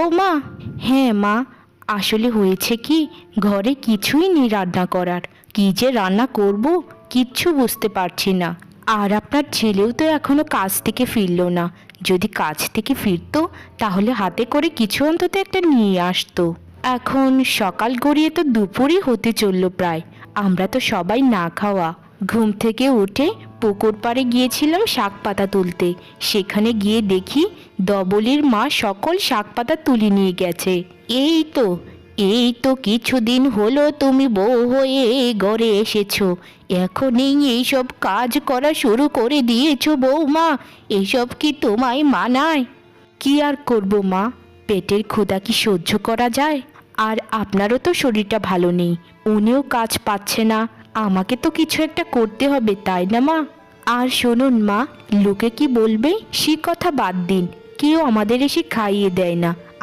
বৌমা? হ্যাঁ মা, আসলে হয়েছে কি, ঘরে কিছুই নেই রান্না করার। কি যে রান্না করব কিচ্ছু বুঝতে পারছি না। আর আপনার ছেলেও তো এখনো কাজ থেকে ফিরলো না। যদি কাজ থেকে ফিরতো তাহলে হাতে করে কিছু অন্তত একটা নিয়ে আসতো। এখন সকাল গড়িয়ে তো দুপুরই হতে চললো প্রায়। আমরা তো সবাই না খাওয়া। ঘুম থেকে উঠে পুকুর পাড়ে গিয়েছিলাম শাক পাতা তুলতে। সেখানে গিয়ে দেখি ধবলির মা সকল শাক পাতা তুলে নিয়ে গেছে। এই তো কিছুদিন হলো তুমি বউ হয়ে এই ঘরে এসেছো, এখনই এইসব কাজ করা শুরু করে দিয়েছো বৌমা? এসব কি তোমায় মানায়? কি আর করব মা, পেটের ক্ষুধা কি সহ্য করা যায়? আর আপনারও তো শরীরটা ভালো নেই, উনিও কাজ পাচ্ছে না, আমাকে তো কিছু একটা করতে হবে, তাই না মা? আর শুনুন মা, লোকে কি বলবে সে কথা বাদ দিন, কেউ আমাদের এসে খাইয়ে দেয় না।